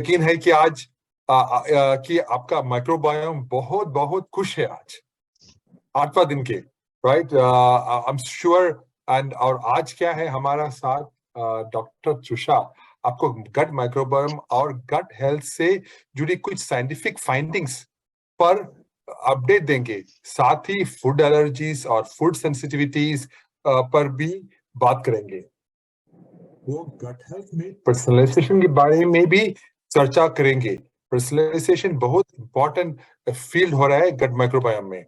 यकीन है कि आज कि आपका माइक्रोबायोम बहुत बहुत खुश है आज 8वां दिन के, right. I am sure. And और आज क्या है हमारा साथ डॉक्टर त्रुषा आपको गट माइक्रोबायोम और गट हेल्थ से जुड़ी कुछ साइंटिफिक फाइंडिंग्स पर अपडेट देंगे। साथ ही फूड एलर्जीज और फूड सेंसिटिविटीज पर भी बात करेंगे। वो गट हेल्थ में पर्सनलाइजेशन के बारे में भी चर्चा करेंगे। पर्सनलाइजेशन बहुत इंपॉर्टेंट फील्ड हो रहा है गट माइक्रोबायोम में।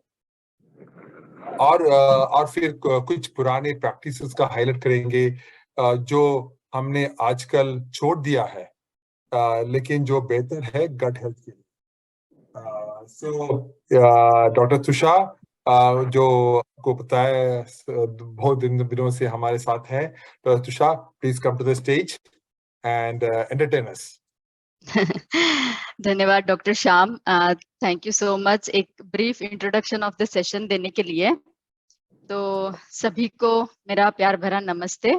और फिर कुछ पुराने प्रैक्टिसेस का हाईलाइट करेंगे जो हमने आजकल छोड़ दिया है, लेकिन जो बेहतर है गट हेल्थ के लिए। सो डॉक्टर तुषा जो आपको पता है बहुत दिनों से हमारे साथ है। Doctor Tusha, please come to the stage and entertain us. धन्यवाद doctor Shyam, thank you so much एक brief introduction of the session देने के लिए। तो सभी को मेरा प्यार भरा नमस्ते।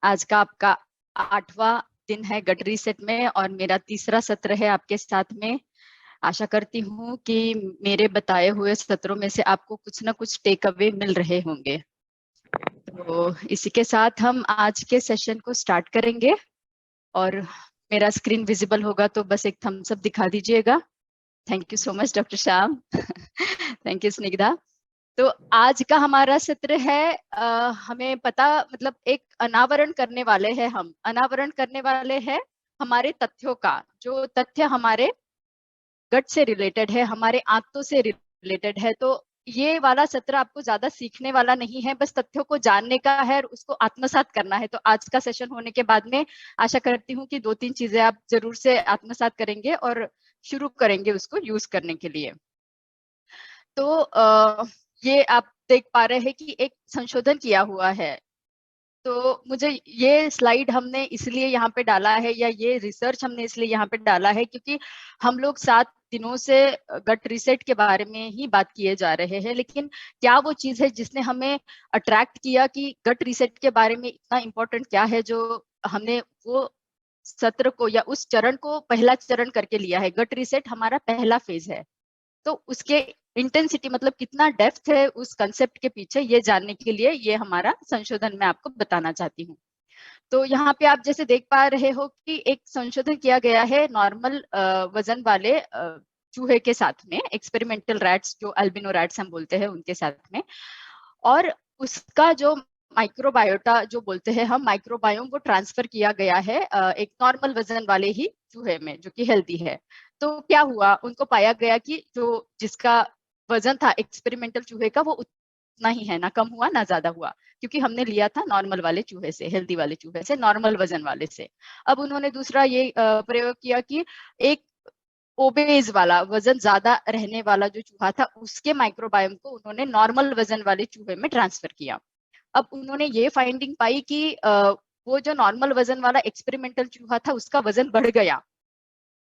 आज का आपका 8वां दिन है गट रीसेट में और मेरा तीसरा सत्र है आपके साथ में। आशा करती हूँ कि मेरे बताए हुए सत्रों में से आपको कुछ ना कुछ टेक अवे मिल रहे होंगे। तो इसी के साथ हम आज के सेशन को स्टार्ट करेंगे और मेरा स्क्रीन विजिबल होगा तो बस एक थम्स अप दिखा दीजिएगा। Thank you so much doctor Shyam. Thank you Snigdha. तो आज का हमारा सत्र है हमें पता मतलब एक अनावरण करने वाले हैं। हम अनावरण करने वाले हैं हमारे तथ्यों का, जो तथ्य हमारे गट से रिलेटेड है, हमारे आंतों से रिलेटेड है। तो ये वाला सत्र आपको ज्यादा सीखने वाला नहीं है, बस तथ्यों को जानने का है और उसको आत्मसात करना है। तो आज का सेशन होने के बाद में आशा करती हूँ कि 2-3 चीजें आप जरूर से आत्मसात करेंगे और शुरू करेंगे उसको यूज करने के लिए। तो ये आप देख पा रहे हैं कि एक संशोधन किया हुआ है। तो मुझे ये स्लाइड हमने इसलिए यहाँ पे डाला है या ये रिसर्च हमने इसलिए यहाँ पे डाला है क्योंकि हम लोग 7 दिनों से गट रीसेट के बारे में ही बात किए जा रहे हैं। लेकिन क्या वो चीज है जिसने हमें अट्रैक्ट किया कि गट रीसेट के बारे में इतना इम्पोर्टेंट क्या है जो हमने वो सत्र को या उस चरण को पहला चरण करके लिया है। गट रीसेट हमारा पहला फेज है। तो उसके इंटेंसिटी मतलब कितना डेप्थ है उस कंसेप्ट के पीछे, ये जानने के लिए ये हमारा संशोधन मैं आपको बताना चाहती हूँ। तो यहाँ पे आप जैसे देख पा रहे हो कि एक संशोधन किया गया है नॉर्मल वजन वाले चूहे के साथ में, एक्सपेरिमेंटल रैट्स जो अल्बिनो रैट्स हम बोलते हैं उनके साथ में। और उसका जो माइक्रोबायोटा जो बोलते हैं हम, माइक्रोबायोम वो ट्रांसफर किया गया है एक नॉर्मल वजन वाले ही चूहे में जो कि हेल्दी है। तो क्या हुआ, उनको पाया गया कि जो जिसका वजन था एक्सपेरिमेंटल चूहे का वो उतना ही है, ना कम हुआ ना ज्यादा हुआ, क्योंकि हमने लिया था नॉर्मल वाले चूहे से, हेल्दी वाले चूहे से, नॉर्मल वजन वाले से। अब उन्होंने दूसरा ये प्रयोग किया कि एक ओबेज वाला वजन ज्यादा रहने वाला जो चूहा था उसके माइक्रोबायोम को उन्होंने नॉर्मल वजन वाले चूहे में ट्रांसफर किया। अब उन्होंने ये फाइंडिंग पाई कि वो जो नॉर्मल वजन वाला एक्सपेरिमेंटल चूहा था उसका वजन बढ़ गया,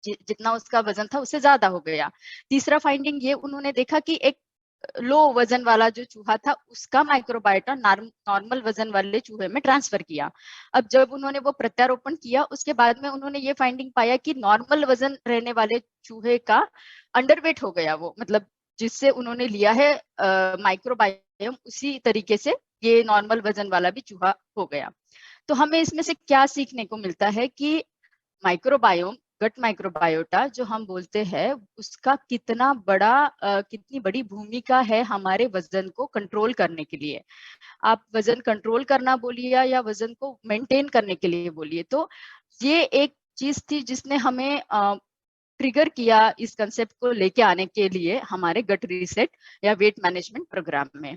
जितना उसका वजन था उससे ज्यादा हो गया। तीसरा फाइंडिंग ये उन्होंने देखा कि एक लो वजन वाला जो चूहा था उसका माइक्रोबायोटा नॉर्मल वजन वाले चूहे में ट्रांसफर किया। अब जब उन्होंने वो प्रत्यारोपण किया उसके बाद में उन्होंने ये फाइंडिंग पाया कि नॉर्मल वजन रहने वाले चूहे का अंडरवेट हो गया वो, मतलब जिससे उन्होंने लिया है माइक्रोबायोम उसी तरीके से ये नॉर्मल वजन वाला भी चूहा हो गया। तो हमें इसमें से क्या सीखने को मिलता है कि माइक्रोबायोम, गट माइक्रोबायोटा जो हम बोलते हैं उसका कितना बड़ा कितनी बड़ी भूमिका है हमारे वजन को कंट्रोल करने के लिए। आप वजन कंट्रोल करना बोलिए या वजन को मेंटेन करने के लिए बोलिए, तो ये एक चीज थी जिसने हमें ट्रिगर किया इस कंसेप्ट को लेके आने के लिए हमारे गट रीसेट या वेट मैनेजमेंट प्रोग्राम में।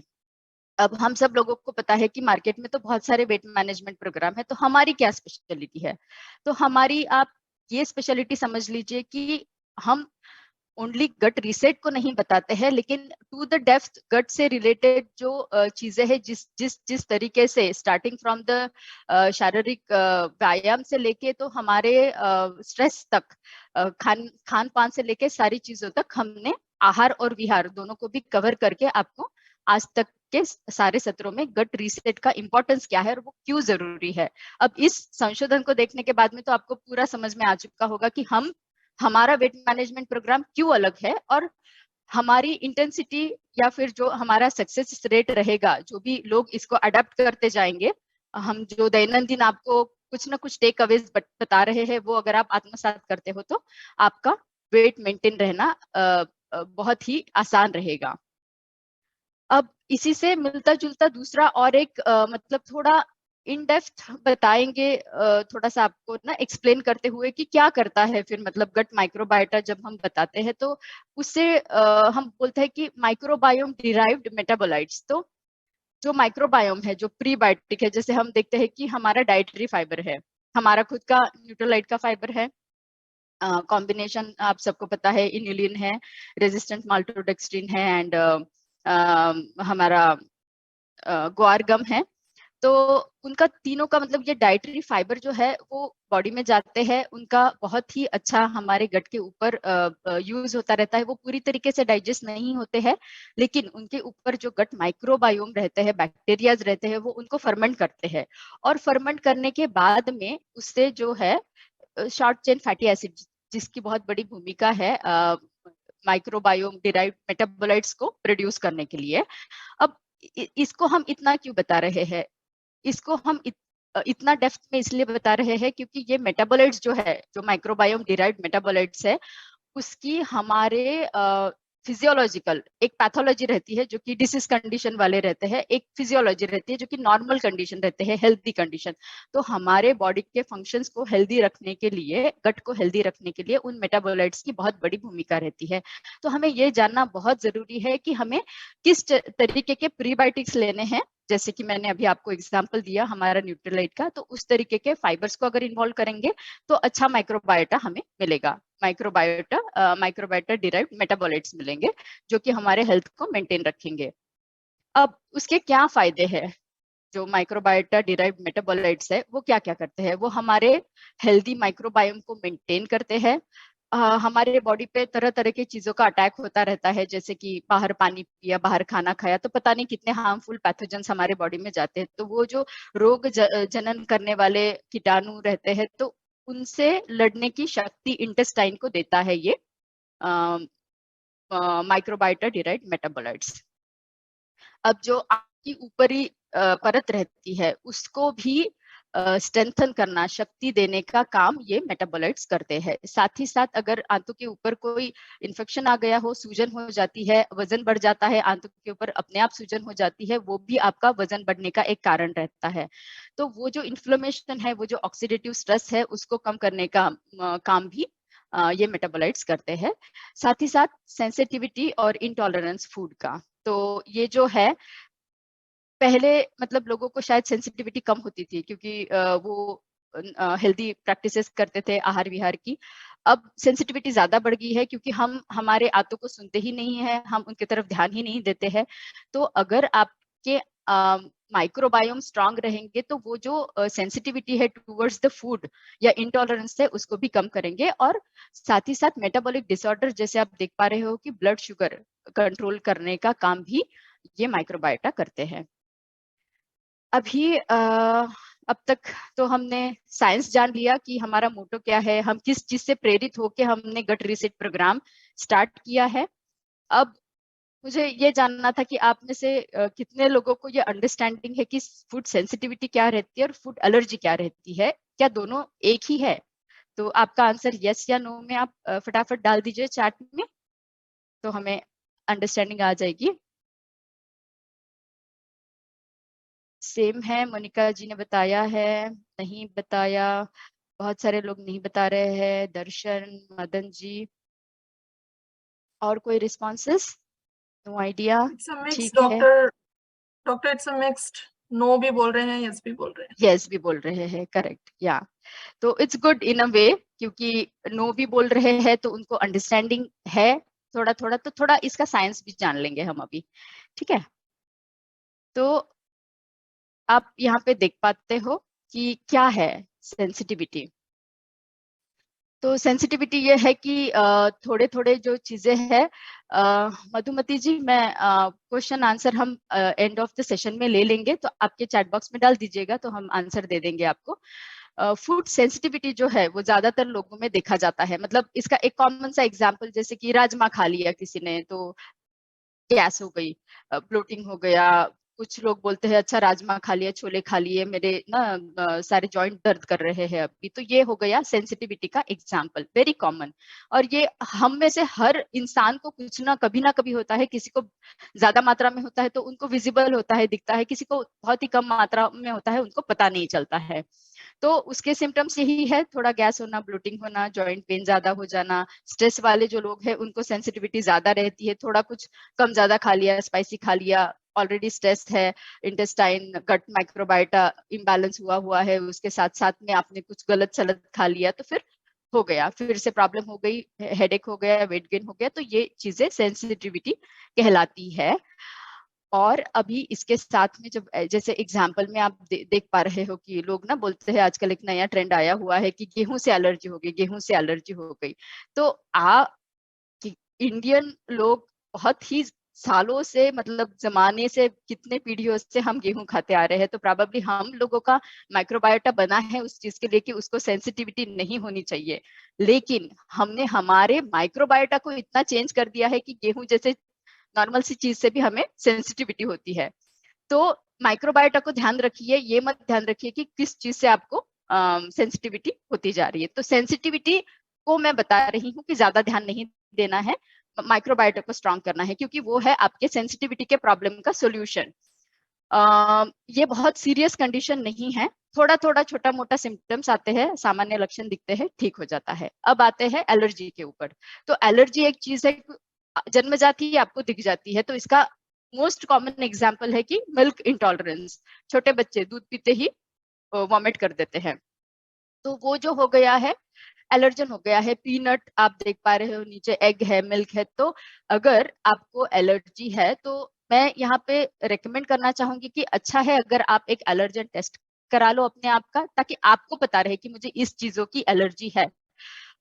अब हम सब लोगों को पता है कि मार्केट में तो बहुत सारे वेट मैनेजमेंट प्रोग्राम है, तो हमारी क्या स्पेशलिटी है? तो हमारी आप ये स्पेशलिटी समझ लीजिए कि हम ओनली गट रीसेट को नहीं बताते हैं, लेकिन टू द डेप्थ गट से रिलेटेड जो चीजें हैं, जिस जिस जिस तरीके से स्टार्टिंग फ्रॉम द शारीरिक व्यायाम से लेके तो हमारे स्ट्रेस तक, खान पान से लेके सारी चीजों तक हमने आहार और विहार दोनों को भी कवर करके आपको आज तक के सारे सत्रों में गट रीसेट का इंपॉर्टेंस क्या है और वो क्यों जरूरी है। अब इस संशोधन को देखने के बाद में तो आपको पूरा समझ में आ चुका होगा कि हमारा वेट मैनेजमेंट प्रोग्राम क्यों अलग है और हमारी इंटेंसिटी या फिर जो हमारा सक्सेस रेट रहेगा, जो भी लोग इसको अडेप्ट करते जाएंगे, हम जो दैनंदिन आपको कुछ ना कुछ टेक अवेज बता रहे हैं, वो अगर आप आत्मसात करते हो तो आपका वेट मेंटेन रहना बहुत ही आसान रहेगा। अब इसी से मिलता जुलता दूसरा और एक मतलब थोड़ा इन डेप्थ बताएंगे, थोड़ा सा आपको ना एक्सप्लेन करते हुए कि क्या करता है फिर मतलब गट माइक्रोबायोटा जब हम बताते हैं तो उससे हम बोलते हैं कि माइक्रोबायोम डिराइव्ड मेटाबोलाइट्स। तो जो माइक्रोबायोम है, जो प्रीबायोटिक है, जैसे हम देखते हैं कि हमारा डाइटरी फाइबर है, हमारा खुद का न्यूट्रोलाइट का फाइबर है, कॉम्बिनेशन आप सबको पता है, इन्युलिन है, रेजिस्टेंट माल्टोडेक्स्ट्रिन है एंड हमारा ग्वार गम है। तो उनका तीनों का मतलब ये डाइटरी फाइबर जो है वो बॉडी में जाते हैं, उनका बहुत ही अच्छा हमारे गट के ऊपर यूज होता रहता है। वो पूरी तरीके से डाइजेस्ट नहीं होते हैं, लेकिन उनके ऊपर जो गट माइक्रोबायोम रहते हैं, बैक्टीरियाज रहते हैं, वो उनको फर्मेंट करते हैं और फर्मेंट करने के बाद में उससे जो है शॉर्ट चेन फैटी एसिड, जिसकी बहुत बड़ी भूमिका है माइक्रोबायोम डिराइव्ड मेटाबोलाइट्स को प्रोड्यूस करने के लिए। अब इसको हम इतना क्यों बता रहे हैं, इसको हम इतना डेप्थ में इसलिए बता रहे हैं क्योंकि ये मेटाबोलाइट्स जो है, जो माइक्रोबायोम डिराइव्ड मेटाबोलाइट्स है, उसकी हमारे फिजियोलॉजिकल एक पैथोलॉजी रहती है जो कि डिसीज कंडीशन वाले रहते हैं, एक फिजियोलॉजी रहती है जो कि नॉर्मल कंडीशन रहते हैं, हेल्दी कंडीशन। तो हमारे बॉडी के फंक्शंस को हेल्दी रखने के लिए, गट को हेल्दी रखने के लिए उन मेटाबोलाइट्स की बहुत बड़ी भूमिका रहती है। तो हमें ये जानना बहुत जरूरी है कि हमें किस तरीके के प्रीबायोटिक्स लेने हैं, जैसे कि मैंने अभी आपको एग्जांपल दिया हमारा न्यूट्रीलाइट का, तो उस तरीके के फाइबर्स को अगर इन्वॉल्व करेंगे तो अच्छा माइक्रोबायोटा हमें मिलेगा, माइक्रोबायोटा डिराइव्ड मेटाबोलाइट्स मिलेंगे जो कि हमारे हेल्थ को मेंटेन रखेंगे। अब उसके क्या फायदे हैं, जो माइक्रोबायोटा डिराइव्ड मेटाबोलाइट्स है वो क्या क्या करते हैं, वो हमारे हेल्दी माइक्रोबायोम को मेंटेन करते हैं। हमारे बॉडी पे तरह तरह की चीजों का अटैक होता रहता है, जैसे कि बाहर पानी पिया, बाहर खाना खाया, तो पता नहीं कितने हार्मफुल पैथोजेंस हमारे बॉडी में जाते हैं। तो वो जो रोग जनन करने वाले कीटाणु रहते हैं, तो उनसे लड़ने की शक्ति इंटेस्टाइन को देता है ये माइक्रोबायोटा डिराइव्ड मेटाबोलाइट्स। अब जो आपकी ऊपरी परत रहती है उसको भी स्ट्रेंथन करना, शक्ति देने का काम ये मेटाबोलाइट्स करते हैं। साथ ही साथ अगर आंतों के ऊपर कोई इन्फेक्शन आ गया हो, सूजन हो जाती है, वजन बढ़ जाता है, आंतों के ऊपर अपने आप सूजन हो जाती है, वो भी आपका वजन बढ़ने का एक कारण रहता है। तो वो जो इन्फ्लेमेशन है, वो जो ऑक्सीडेटिव स्ट्रेस है, उसको कम करने का काम भी ये मेटाबोलाइट्स करते हैं। साथ ही साथ सेंसिटिविटी और इंटॉलरेंस फूड का, तो ये जो है पहले मतलब लोगों को शायद सेंसिटिविटी कम होती थी क्योंकि वो हेल्दी प्रैक्टिसेस करते थे आहार विहार की। अब सेंसिटिविटी ज्यादा बढ़ गई है क्योंकि हम हमारे आंतों को सुनते ही नहीं है, हम उनकी तरफ ध्यान ही नहीं देते हैं। तो अगर आपके माइक्रोबायोम स्ट्रांग रहेंगे तो वो जो सेंसिटिविटी है टुवर्ड्स द फूड या इंटॉलरेंस है उसको भी कम करेंगे। और साथ ही साथ मेटाबॉलिक डिसऑर्डर, जैसे आप देख पा रहे हो कि ब्लड शुगर कंट्रोल करने का काम भी ये माइक्रोबायोटा करते हैं। अभी अब तक तो हमने साइंस जान लिया कि हमारा मोटो क्या है, हम किस चीज से प्रेरित होकर हमने गट रीसेट प्रोग्राम स्टार्ट किया है। अब मुझे ये जानना था कि आप में से कितने लोगों को ये अंडरस्टैंडिंग है कि फूड सेंसिटिविटी क्या रहती है और फूड एलर्जी क्या रहती है, क्या दोनों एक ही है? तो आपका आंसर यस या नो में आप फटाफट डाल दीजिए चैट में, तो हमें अंडरस्टैंडिंग आ जाएगी। सेम है, मोनिका जी ने बताया है, नहीं बताया, बहुत सारे लोग नहीं बता रहे हैं, दर्शन, मदन जी, और कोई responses? No idea. It's a mix ठीक है, doctor it's a mixed, no भी बोल रहे हैं, यस भी बोल रहे हैं। यस भी बोल रहे हैं, करेक्ट या। तो इट्स गुड इन अ वे, क्योंकि नो भी बोल रहे हैं तो उनको अंडरस्टैंडिंग है थोड़ा थोड़ा, तो थोड़ा इसका साइंस भी जान लेंगे हम अभी। ठीक है, तो आप यहाँ पे देख पाते हो कि क्या है सेंसिटिविटी। तो सेंसिटिविटी ये है कि थोड़े थोड़े जो चीजें हैं, मधुमती जी, मैं क्वेश्चन आंसर हम एंड ऑफ द सेशन में ले लेंगे, तो आपके चैट बॉक्स में डाल दीजिएगा तो हम आंसर दे देंगे आपको। फूड सेंसिटिविटी जो है वो ज्यादातर लोगों में देखा जाता है। मतलब इसका एक कॉमन सा एग्जांपल, जैसे कि राजमा खा लिया किसी ने तो गैस हो गई, ब्लोटिंग हो गया। कुछ लोग बोलते हैं अच्छा राजमा खा लिया, छोले खा लिए, मेरे ना सारे जॉइंट दर्द कर रहे हैं अभी। तो ये हो गया सेंसिटिविटी का एग्जांपल, वेरी कॉमन। और ये हम में से हर इंसान को कुछ ना कभी होता है। किसी को ज्यादा मात्रा में होता है तो उनको विजिबल होता है, दिखता है। किसी को बहुत ही कम मात्रा में होता है, उनको पता नहीं चलता है। तो उसके सिम्टम्स यही है, थोड़ा गैस होना, ब्लोटिंग होना, जॉइंट पेन ज्यादा हो जाना। स्ट्रेस वाले जो लोग हैं उनको सेंसिटिविटी ज्यादा रहती है। थोड़ा कुछ कम ज्यादा खा लिया, स्पाइसी खा लिया, ऑलरेडी स्ट्रेस है, इंटेस्टाइन गट माइक्रोबायोटा इम्बैलेंस हुआ है, उसके साथ साथ में आपने कुछ गलत सलत खा लिया तो फिर हो गया, फिर से प्रॉब्लम हो गई, हेडेक हो गया, वेट गेन हो गया। तो ये चीजें सेंसिटिविटी कहलाती है। और अभी इसके साथ में जब जैसे एग्जाम्पल में आप देख पा रहे हो कि लोग ना बोलते हैं, आजकल एक नया ट्रेंड आया हुआ है कि गेहूं से एलर्जी हो गई, गेहूं से एलर्जी हो गई। तो इंडियन लोग बहुत ही सालों से, मतलब जमाने से, कितने पीढ़ियों से हम गेहूं खाते आ रहे हैं। तो प्रोबेबली हम लोगों का माइक्रोबायोटा बना है उस चीज के लिए कि उसको सेंसिटिविटी नहीं होनी चाहिए। लेकिन हमने हमारे माइक्रोबायोटा को इतना चेंज कर दिया है कि गेहूं जैसे नॉर्मल सी चीज से भी हमें सेंसिटिविटी होती है। तो माइक्रोबायोटा को ध्यान रखिए, ये मत ध्यान रखिए कि किस चीज से आपको सेंसिटिविटी होती जा रही है। तो सेंसिटिविटी को मैं बता रही हूँ कि ज्यादा ध्यान नहीं देना है, माइक्रोबायोटा को स्ट्रॉन्ग करना है, क्योंकि वो है आपके सेंसिटिविटी के प्रॉब्लम का सोल्यूशन। ये बहुत सीरियस कंडीशन नहीं है, थोड़ा थोड़ा छोटा मोटा सिम्टम्स आते हैं, सामान्य लक्षण दिखते हैं, ठीक हो जाता है। अब आते हैं एलर्जी के ऊपर। तो एलर्जी एक चीज है जन्मजात ही आपको दिख जाती है। तो इसका मोस्ट कॉमन एग्जाम्पल है कि मिल्क इंटॉलरेंस। छोटे बच्चे दूध पीते ही वॉमिट कर देते हैं, तो वो जो हो गया है, एलर्जन हो गया है। पीनट आप देख पा रहे हो, नीचे एग है, मिल्क है। तो अगर आपको एलर्जी है तो मैं यहाँ पे रेकमेंड करना चाहूंगी कि अच्छा है अगर आप एक एलर्जन टेस्ट करा लो अपने आप का, ताकि आपको पता रहे कि मुझे इस चीजों की एलर्जी है।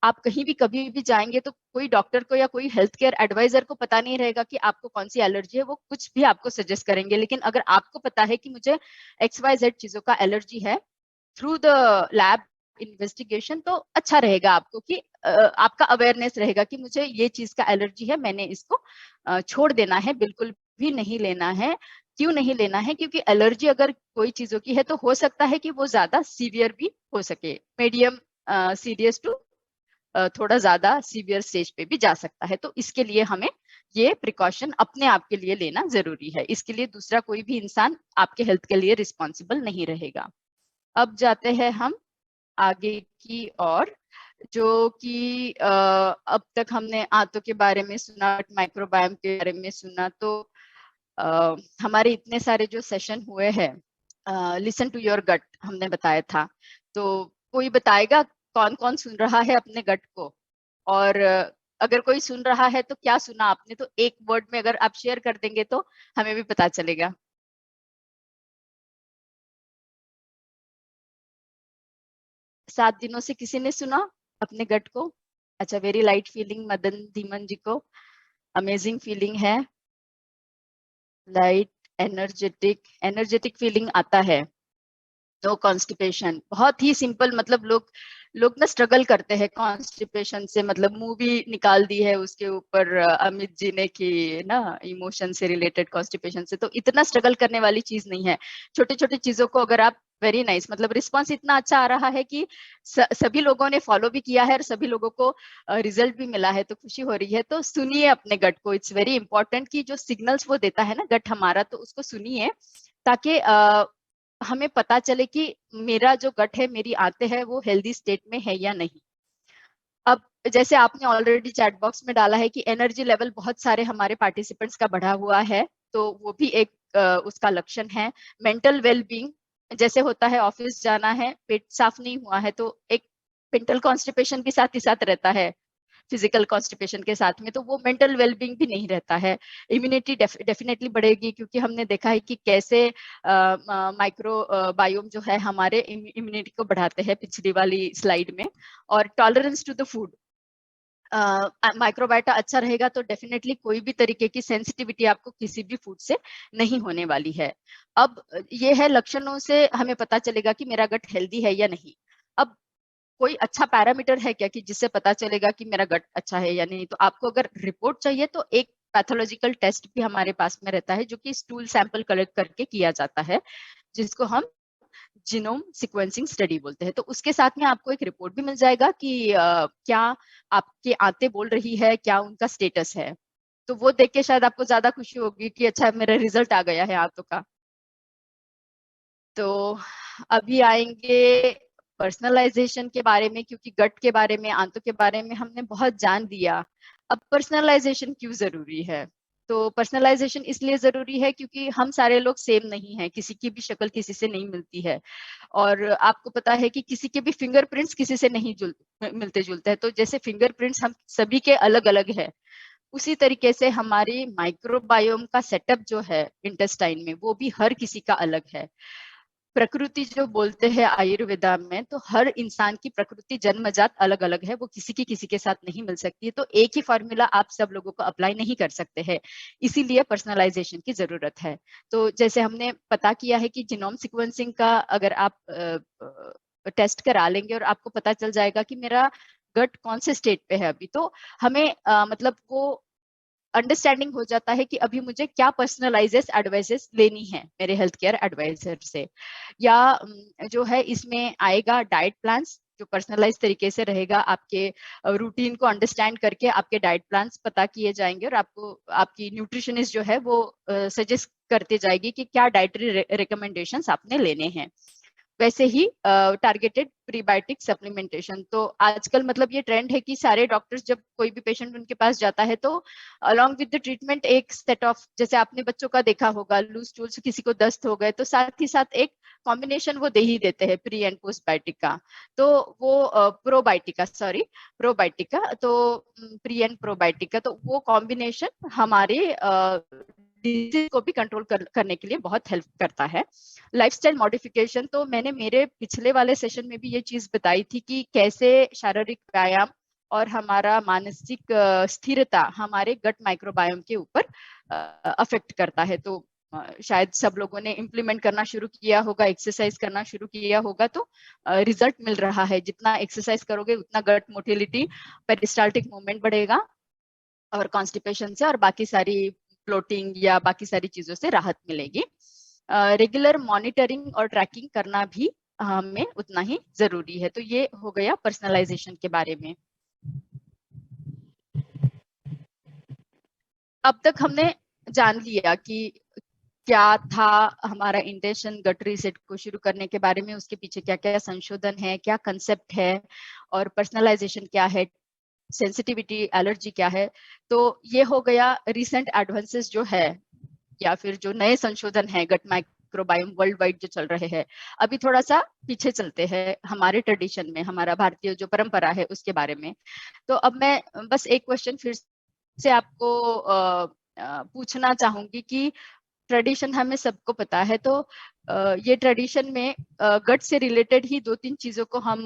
आप कहीं भी कभी भी जाएंगे तो कोई डॉक्टर को या कोई हेल्थ केयर एडवाइजर को पता नहीं रहेगा कि आपको कौन सी एलर्जी है। वो कुछ भी आपको सजेस्ट करेंगे, लेकिन अगर आपको पता है कि मुझे XYZ चीजों का एलर्जी है, थ्रू द लैब इन्वेस्टिगेशन, तो अच्छा रहेगा आपको कि आपका अवेयरनेस रहेगा कि मुझे ये चीज का एलर्जी है, मैंने इसको छोड़ देना है, बिल्कुल भी नहीं लेना है। क्यों नहीं लेना है? क्योंकि एलर्जी अगर कोई चीजों की है तो हो सकता है कि वो ज्यादा सीवियर भी हो सके, मीडियम सीरियस टू थोड़ा ज्यादा सीवियर स्टेज पे भी जा सकता है। तो इसके लिए हमें ये प्रिकॉशन अपने आप के लिए लेना जरूरी है। इसके लिए दूसरा कोई भी इंसान आपके हेल्थ के लिए रिस्पॉन्सिबल नहीं रहेगा। अब जाते हैं हम आगे की और, जो कि अब तक हमने आंतों के बारे में सुना, माइक्रोबायोम के बारे में सुना। तो हमारे इतने सारे जो सेशन हुए हैं, लिसन टू योर गट हमने बताया था। तो कोई बताएगा कौन कौन सुन रहा है अपने गट को? और अगर कोई सुन रहा है तो क्या सुना आपने? तो एक वर्ड में अगर आप शेयर कर देंगे तो हमें भी पता चलेगा। 7 दिनों से किसी ने सुना अपने गट को? अच्छा, very light feeling Madan Dhiman ji को, अमेजिंग फीलिंग है, लाइट एनर्जेटिक फीलिंग आता है। नो कॉन्स्टिपेशन, बहुत ही सिंपल। मतलब लोग ना स्ट्रगल करते हैं कॉन्स्टिपेशन से। मतलब मूवी निकाल दी है उसके ऊपर अमित जी ने कि ना इमोशन से रिलेटेड कॉन्स्टिपेशन से। तो इतना स्ट्रगल करने वाली चीज नहीं है। छोटे छोटे चीजों को अगर आप, वेरी नाइस, मतलब रिस्पॉन्स इतना अच्छा आ रहा है कि सभी लोगों ने फॉलो भी किया है और सभी लोगों को रिजल्ट भी मिला है, तो खुशी हो रही है। तो सुनिए अपने गट को, इट्स वेरी इंपॉर्टेंट कि जो सिग्नल्स वो देता है ना गट हमारा, तो उसको सुनिए, ताकि हमें पता चले कि मेरा जो गट है, मेरी आंतें हैं, वो हेल्दी स्टेट में है या नहीं। अब जैसे आपने ऑलरेडी चैट बॉक्स में डाला है कि एनर्जी लेवल बहुत सारे हमारे पार्टिसिपेंट्स का बढ़ा हुआ है, तो वो भी एक उसका लक्षण है। मेंटल वेलबींग, जैसे होता है ऑफिस जाना है, पेट साफ नहीं हुआ है तो एक मेंटल कॉन्स्टिपेशन भी साथ ही साथ रहता है। फिजिकल कॉन्स्टिपेशन के साथ में, तो वो मेंटल वेलबींग भी नहीं रहता है। इम्यूनिटी डेफिनेटली बढ़ेगी, क्योंकि हमने देखा है कि कैसे माइक्रो बायोम जो है हमारे इम्यूनिटी को बढ़ाते हैं पिछली वाली स्लाइड में। और tolerance to the food, microbiota अच्छा रहेगा तो डेफिनेटली कोई भी तरीके की सेंसिटिविटी आपको किसी भी फूड से नहीं होने वाली है। अब ये है लक्षणों से हमें पता चलेगा कि मेरा गट हेल्दी है या नहीं। अब कोई अच्छा पैरामीटर है क्या कि जिससे पता चलेगा कि मेरा गट अच्छा है या नहीं? तो आपको अगर रिपोर्ट चाहिए तो एक पैथोलॉजिकल टेस्ट भी हमारे पास में रहता है, जो कि स्टूल सैंपल कलेक्ट करके किया जाता है, जिसको हम जीनोम सीक्वेंसिंग स्टडी बोलते हैं। तो उसके साथ में आपको एक रिपोर्ट भी मिल जाएगा कि क्या आपके आंतें बोल रही है, क्या उनका स्टेटस है। तो वो देख के शायद आपको ज्यादा खुशी होगी कि अच्छा मेरा रिजल्ट आ गया है आंतों का। तो अभी आएंगे पर्सनलाइजेशन के बारे में, क्योंकि गट के बारे में, आंतों के बारे में हमने बहुत जान दिया। अब पर्सनलाइजेशन क्यों जरूरी है? तो पर्सनलाइजेशन इसलिए जरूरी है क्योंकि हम सारे लोग सेम नहीं हैं, किसी की भी शक्ल किसी से नहीं मिलती है। और आपको पता है कि किसी के भी फिंगरप्रिंट्स किसी से नहीं मिलते जुलते हैं। तो जैसे फिंगरप्रिंट्स हम सभी के अलग अलग है, उसी तरीके से हमारी माइक्रोबायोम का सेटअप जो है इंटेस्टाइन में, वो भी हर किसी का अलग है। प्रकृति जो बोलते हैं आयुर्वेदा में, तो हर इंसान की प्रकृति जन्मजात अलग अलग है, वो किसी के साथ नहीं मिल सकती है। तो एक ही फॉर्मूला आप सब लोगों को अप्लाई नहीं कर सकते हैं, इसीलिए पर्सनलाइजेशन की जरूरत है। तो जैसे हमने पता किया है कि जीनोम सीक्वेंसिंग का अगर आप टेस्ट करा लेंगे और आपको पता चल जाएगा कि मेरा गट कौन से स्टेट पे है अभी, तो हमें मतलब वो अंडरस्टैंडिंग हो जाता है कि अभी मुझे क्या पर्सनलाइजेस एडवाइसेस लेनी है मेरे हेल्थ केयर एडवाइजर से। या जो है इसमें आएगा डाइट प्लान्स, जो पर्सनलाइज तरीके से रहेगा, आपके रूटीन को अंडरस्टैंड करके आपके डाइट प्लान्स पता किए जाएंगे, और आपको आपकी न्यूट्रिशनिस्ट जो है वो सजेस्ट करते जाएगी कि क्या डाइटरी रिकमेंडेशंस आपने लेने हैं। वैसे ही टारगेटेड प्रीबायोटिक सप्लीमेंटेशन, तो आजकल मतलब ये ट्रेंड है कि सारे डॉक्टर्स जब कोई भी पेशेंट उनके पास जाता है तो अलोंग विद द ट्रीटमेंट एक सेट ऑफ, जैसे आपने बच्चों का देखा होगा, लूज स्टूल्स, किसी को दस्त हो गए तो साथ ही साथ एक कॉम्बिनेशन वो दे ही देते हैं प्री एंड पोस्ट बायोटिक का। तो वो प्रोबायोटिका, तो प्री एंड प्रोबायोटिक का, तो वो कॉम्बिनेशन हमारे डिजीज को भी कंट्रोल करने के लिए बहुत हेल्प करता है। लाइफस्टाइल मॉडिफिकेशन, तो मैंने मेरे पिछले वाले सेशन में भी ये चीज बताई थी कि कैसे शारीरिक व्यायाम और हमारा मानसिक स्थिरता हमारे गट माइक्रोबायोम के ऊपर अफेक्ट करता है। तो शायद सब लोगों ने इम्प्लीमेंट करना शुरू किया होगा, एक्सरसाइज करना शुरू किया होगा, तो रिजल्ट मिल रहा है। जितना एक्सरसाइज करोगे उतना गट मोटिलिटी, पेरिस्टाल्टिक मूवमेंट बढ़ेगा, और कॉन्स्टिपेशन से और बाकी सारी ब्लोटिंग या बाकी सारी चीजों से राहत मिलेगी। रेगुलर मॉनिटरिंग और ट्रैकिंग करना भी हमें उतना ही जरूरी है। तो ये हो गया पर्सनलाइजेशन के बारे में। अब तक हमने जान लिया कि क्या था हमारा इंटेंशन गट रीसेट को शुरू करने के बारे में, उसके पीछे क्या क्या संशोधन है, क्या कंसेप्ट है, और पर्सनलाइजेशन क्या है, सेंसिटिविटी, एलर्जी क्या है। तो ये हो गया रिसेंट एडवांसेस जो है, या फिर जो नए संशोधन है गट माइक्रोबायोम वर्ल्ड वाइड जो चल रहे हैं। अभी थोड़ा सा पीछे चलते हैं हमारे ट्रेडिशन में, हमारा भारतीय जो परंपरा है उसके बारे में। तो अब मैं बस एक क्वेश्चन फिर से आपको पूछना चाहूंगी कि ट्रेडिशन हमें सबको पता है, तो ये ट्रेडिशन में गट से रिलेटेड ही दो तीन चीजों को हम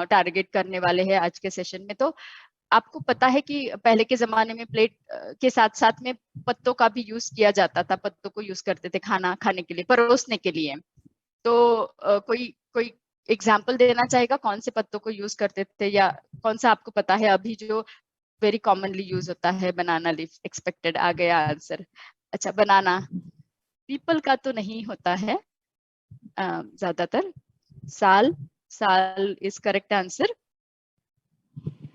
टारगेट करने वाले हैं आज के सेशन में। तो आपको पता है कि पहले के जमाने में प्लेट के साथ साथ में पत्तों का भी यूज किया जाता था, पत्तों को यूज करते थे खाना खाने के लिए, परोसने के लिए। तो कोई कोई एग्जाम्पल देना चाहेगा कौन से पत्तों को यूज करते थे, या कौन सा आपको पता है अभी जो वेरी कॉमनली यूज होता है? बनाना लीफ, एक्सपेक्टेड आ गया आंसर। अच्छा, बनाना। पीपल का तो नहीं होता है ज्यादातर। साल, साल is correct answer.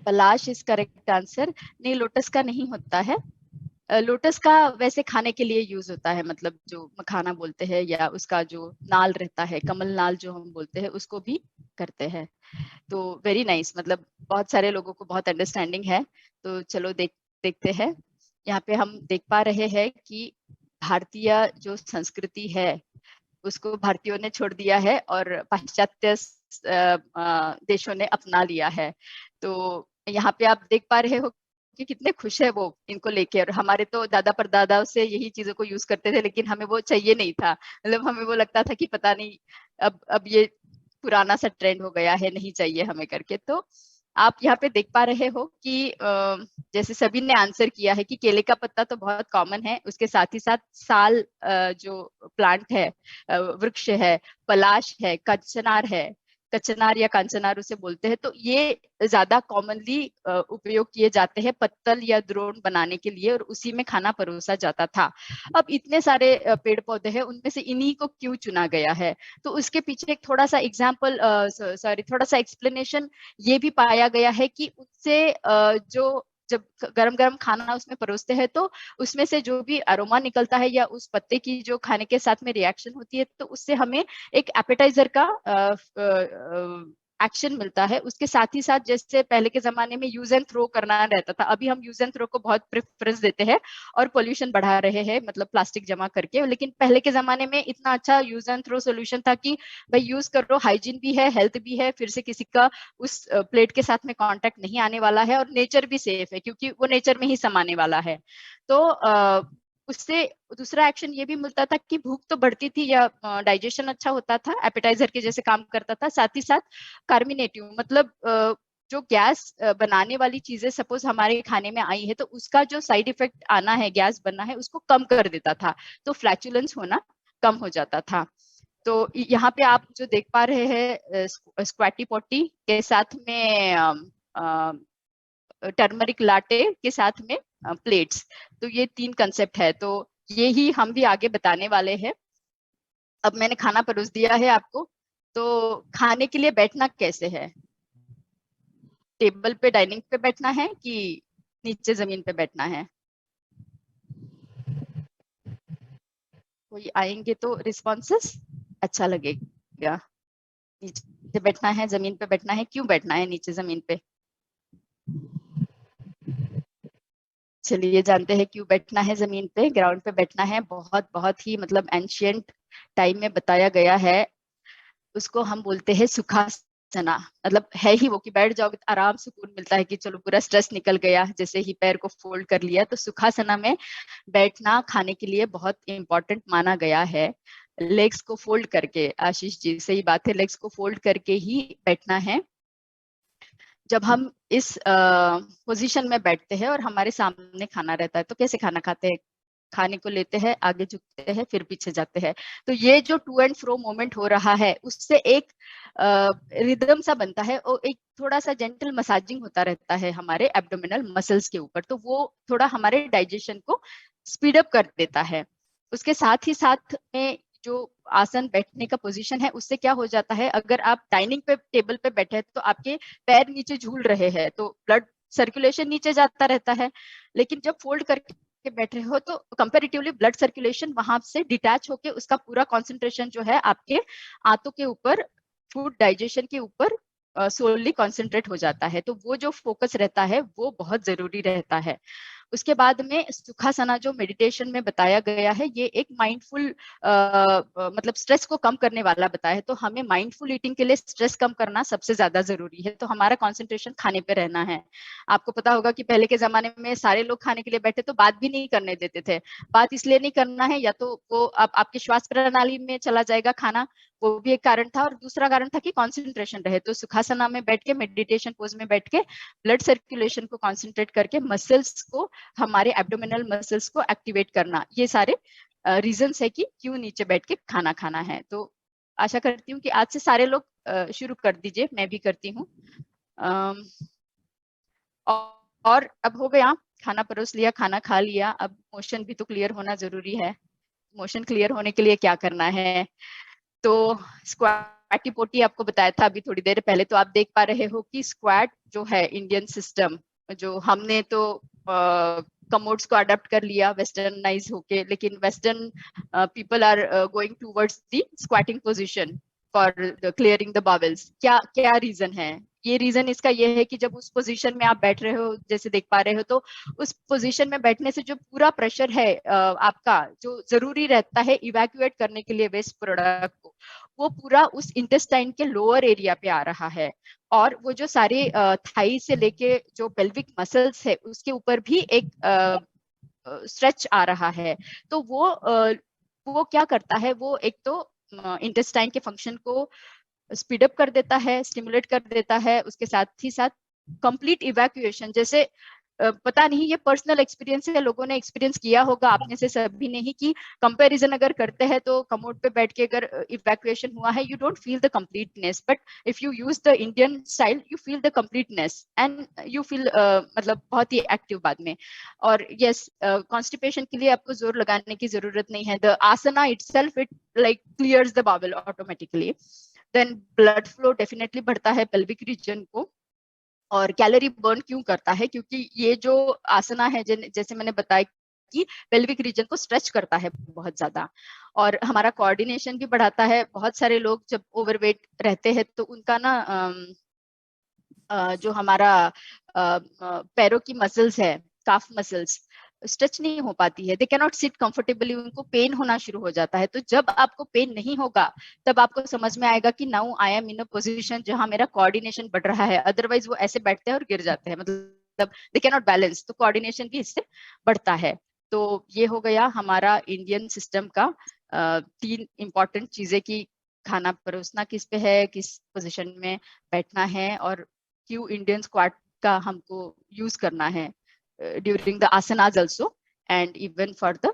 Palash is correct answer. नहीं, लोटस का नहीं होता है। लोटस का वैसे खाने के लिए यूज होता है, मतलब जो मखाना बोलते हैं, या उसका जो नाल रहता है, कमल नाल जो हम बोलते हैं, उसको भी करते हैं। तो वेरी नाइस, मतलब बहुत सारे लोगों को बहुत अंडरस्टैंडिंग है। तो चलो देखते हैं। यहाँ पे हम देख पा रहे हैं कि भारतीय जो संस्कृति है उसको भारतीयों ने छोड़ दिया है और पाश्चात्य देशों ने अपना लिया है। तो यहाँ पे आप देख पा रहे हो कि कितने खुश है वो इनको लेके। और हमारे तो दादा परदादा से यही चीजों को यूज करते थे, लेकिन हमें वो चाहिए नहीं था। मतलब हमें वो लगता था कि पता नहीं अब ये पुराना सा ट्रेंड हो गया है, नहीं चाहिए हमें करके। तो आप यहाँ पे देख पा रहे हो कि जैसे सभी ने आंसर किया है कि केले का पत्ता तो बहुत कॉमन है, उसके साथ ही साथ साल जो प्लांट है, वृक्ष है, पलाश है, कचनार है, कचनार या कांचनार उसे बोलते हैं, तो ये ज्यादा कॉमनली उपयोग किए जाते हैं पत्तल या द्रोण बनाने के लिए, और उसी में खाना परोसा जाता था। अब इतने सारे पेड़ पौधे हैं, उनमें से इन्हीं को क्यों चुना गया है? तो उसके पीछे एक थोड़ा सा एग्जाम्पल, सॉरी, थोड़ा सा एक्सप्लेनेशन ये भी पाया गया है कि उससे जो जब गरम गरम खाना उसमें परोसते हैं तो उसमें से जो भी अरोमा निकलता है या उस पत्ते की जो खाने के साथ में रिएक्शन होती है, तो उससे हमें एक एपेटाइजर का एक्शन मिलता है। उसके साथ ही साथ जैसे पहले के जमाने में यूज एंड थ्रो करना रहता था, अभी हम यूज एंड थ्रो को बहुत प्रेफरेंस देते हैं और पोल्यूशन बढ़ा रहे हैं, मतलब प्लास्टिक जमा करके। लेकिन पहले के जमाने में इतना अच्छा यूज एंड थ्रो सोल्यूशन था कि भाई यूज करो, हाइजीन भी है, हेल्थ भी है, फिर से किसी का उस प्लेट के साथ में कांटेक्ट नहीं आने वाला है, और नेचर भी सेफ है क्योंकि वो नेचर में ही समाने वाला है। तो उससे दूसरा एक्शन ये भी मिलता था कि भूख तो बढ़ती थी या डाइजेशन अच्छा होता था, एपेटाइजर के जैसे काम करता था। साथ ही साथ कार्मिनेटिव, मतलब जो गैस बनाने वाली चीजें सपोज हमारे खाने में आई है तो उसका जो साइड इफेक्ट आना है, गैस बनना है, उसको कम कर देता था, तो फ्लैचुलेंस होना कम हो जाता था। तो यहाँ पे आप जो देख पा रहे हैं स्क्वाटी पोटी के साथ में टर्मरिक लाटे के साथ में प्लेट्स, तो ये 3 कंसेप्ट है। तो ये ही हम भी आगे बताने वाले हैं। अब मैंने खाना परोस दिया है आपको, तो खाने के लिए बैठना कैसे है? टेबल पे, डाइनिंग पे बैठना है कि नीचे जमीन पे बैठना है? कोई आएंगे तो रिस्पॉन्सेस अच्छा लगेगा। नीचे बैठना है, जमीन पे बैठना है, क्यों बैठना है नीचे जमीन पे? चलिए जानते हैं क्यों बैठना है जमीन पे, ग्राउंड पे बैठना है। बहुत बहुत ही मतलब एंशियंट टाइम में बताया गया है। उसको हम बोलते हैं सुखासना। मतलब है ही वो कि बैठ जाओगे तो आराम, सुकून मिलता है कि चलो पूरा स्ट्रेस निकल गया, जैसे ही पैर को फोल्ड कर लिया। तो सुखासना में बैठना खाने के लिए बहुत इंपॉर्टेंट माना गया है। लेग्स को फोल्ड करके, आशीष जी सही बात है, लेग्स को फोल्ड करके ही बैठना है। जब हम इस पोजीशन में बैठते हैं और हमारे सामने खाना रहता है तो कैसे खाना खाते हैं? खाने को लेते हैं, आगे झुकते हैं, फिर पीछे जाते हैं। तो ये जो टू एंड फ्रो मोमेंट हो रहा है, उससे एक रिदम सा बनता है और एक थोड़ा सा जेंटल मसाजिंग होता रहता है हमारे एब्डोमिनल मसल्स के ऊपर, तो वो थोड़ा हमारे डाइजेशन को स्पीड अप कर देता है। उसके साथ ही साथ में जो आसन बैठने का पोजीशन है, उससे क्या हो जाता है, अगर आप डाइनिंग पे टेबल पे बैठे हैं तो आपके पैर नीचे झूल रहे हैं, तो ब्लड सर्कुलेशन नीचे जाता रहता है। लेकिन जब फोल्ड करके बैठ रहे हो तो कंपैरेटिवली ब्लड सर्कुलेशन वहां से डिटैच होके उसका पूरा कंसंट्रेशन जो है आपके आंतों के ऊपर, फूड डाइजेशन के ऊपर सोलली कॉन्सेंट्रेट हो जाता है। तो वो जो फोकस रहता है वो बहुत जरूरी रहता है। उसके बाद में सुखासना जो मेडिटेशन में बताया गया है, ये एक माइंडफुल मतलब स्ट्रेस को कम करने वाला बताया है। तो हमें माइंडफुल ईटिंग के लिए स्ट्रेस कम करना सबसे ज्यादा जरूरी है। तो हमारा कंसंट्रेशन खाने पे रहना है। आपको पता होगा कि पहले के जमाने में सारे लोग खाने के लिए बैठे तो बात भी नहीं करने देते थे। बात इसलिए नहीं करना है, या तो वो आपके श्वास प्रणाली में चला जाएगा खाना, वो भी एक कारण था, और दूसरा कारण था कि कंसंट्रेशन रहे। तो सुखासना में बैठ के, मेडिटेशन पोज में बैठ के ब्लड सर्कुलेशन को कंसंट्रेट करके मसल्स को, हमारे एब्डोमिनल मसल्स को एक्टिवेट करना, ये सारे रीजंस है कि क्यों नीचे बैठ के खाना खाना है। तो आशा करती हूँ कि आज से सारे लोग शुरू कर दीजिए, मैं भी करती हूँ। और अब हो गया, खाना परोस लिया, खाना खा लिया, अब मोशन भी तो क्लियर होना जरूरी है। मोशन क्लियर होने के लिए क्या करना है? तो स्क्वाटी पोटी आपको बताया था अभी थोड़ी देर पहले। तो आप देख पा रहे हो कि स्क्वाट जो है इंडियन सिस्टम, जो हमने तो कमोड्स को अडॉप्ट कर लिया वेस्टर्नाइज होके, लेकिन western people are going towards the squatting position for clearing the bowels. क्या क्या रीजन है? ये रीजन इसका ये है कि जब उस पोजीशन में आप बैठ रहे हो, जैसे देख पा रहे हो, तो उस पोजीशन में बैठने से जो पूरा प्रेशर है आपका, जो जरूरी रहता है इवैक्यूएट करने के लिए वेस्ट प्रोडक्ट को, वो पूरा उस इंटेस्टाइन के लोअर एरिया पे आ रहा है, और वो जो सारे थाई से लेके जो पेल्विक मसल्स है उसके ऊपर भी एक स्ट्रेच आ रहा है। तो वो क्या करता है, वो एक तो इंटेस्टाइन के फंक्शन को स्पीड अप कर देता है, स्टिमुलेट कर देता है, उसके साथ ही साथ कंप्लीट इवैक्यूएशन, जैसे पता नहीं ये पर्सनल एक्सपीरियंस है, लोगों ने एक्सपीरियंस किया होगा, आप में से सभी ने ही, कि कंपैरिजन अगर करते हैं तो कमोड पे बैठ के अगर इवैक्यूएशन हुआ है, you don't feel the completeness, but if you use the Indian style you feel the completeness and you feel मतलब बहुत ही एक्टिव बाद में। और यस, कॉन्स्टिपेशन के लिए आपको जोर लगाने की जरूरत नहीं है, the asana itself it like clears the bowel automatically. Then blood flow definitely बढ़ता है पेल्विक रीजन को, और कैलोरी बर्न क्यों करता है, क्योंकि ये जो आसना है जैसे मैंने बताया कि पेल्विक रीजन को स्ट्रेच करता है बहुत ज्यादा, और हमारा कोऑर्डिनेशन भी बढ़ाता है। बहुत सारे लोग जब ओवरवेट रहते हैं तो उनका ना जो हमारा पैरों की मसल्स है, काफ मसल्स स्ट्रेच नहीं हो पाती है, they can not sit comfortably, उनको पेन होना शुरू हो जाता है। तो जब आपको पेन नहीं होगा तब आपको समझ में आएगा कि now I am in a position जहां मेरा कोऑर्डिनेशन बढ़ रहा है, अदरवाइज वो ऐसे बैठते हैं और गिर जाते हैं, मतलब दे कैन नॉट बैलेंस, तो कोऑर्डिनेशन भी इससे बढ़ता है। तो ये हो गया हमारा इंडियन सिस्टम का 3 इंपॉर्टेंट चीजें की खाना परोसना किस पे है, किस पोजीशन में बैठना है, और क्यों इंडियन स्क्वाट का हमको यूज करना है during the asanas also and even for the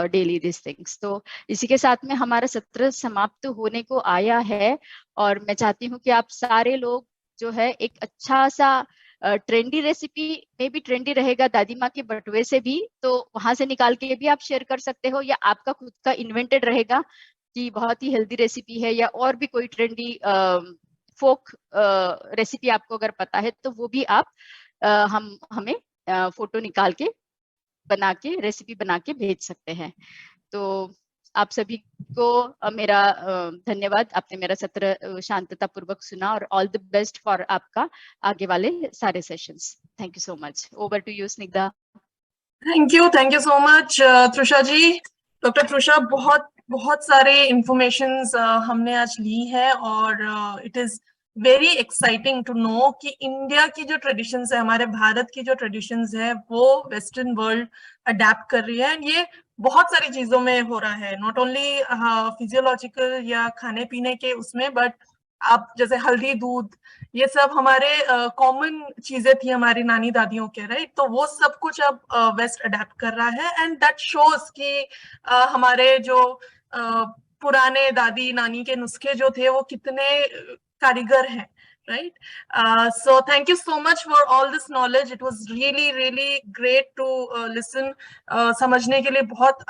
daily these things। तो इसी के साथ में हमारा सत्र समाप्त होने को आया है, और मैं चाहती हूँ कि आप सारे लोग जो है एक अच्छा सा ट्रेंडी रेसिपी में भी ट्रेंडी रहेगा दादी माँ के बटुए से भी, तो वहां से निकाल के भी आप शेयर कर सकते हो, या आपका खुद का इन्वेंटेड रहेगा कि बहुत ही हेल्दी रेसिपी है, या और भी कोई ट्रेंडी फोक रेसिपी आपको अगर पता है तो वो भी आप हमें फोटो निकाल के बना के रेसिपी बना के भेज सकते हैं। तो आप सभी को मेरा धन्यवाद, आपने मेरा सत्र शांतता पूर्वक सुना, और ऑल द बेस्ट फॉर आपका आगे वाले सारे sessions. Thank you so much. Over to you Snigdha. Thank you so much Trisha ji. Doctor Trisha, बहुत सारे इंफॉर्मेशंस हमने आज ली है, और it is very exciting to know कि इंडिया की जो ट्रेडिशंस है, हमारे भारत की जो ट्रेडिशंस है, वो वेस्टर्न वर्ल्ड अडेप्ट कर रही है। एंड ये बहुत सारी चीजों में हो रहा है, नॉट ओनली फिजियोलॉजिकल या खाने पीने के उसमें, बट आप जैसे हल्दी दूध, ये सब हमारे कॉमन चीजें थी हमारी नानी दादियों के, राइट? तो वो सब कुछ अब वेस्ट अडेप्ट कर रहा है, एंड दैट शोज कि हमारे जो पुराने दादी नानी के नुस्खे जो थे वो कितने कारीगर हैं, right? So thank you so much for all this knowledge. It was really, really great to listen. समझने के लिए बहुत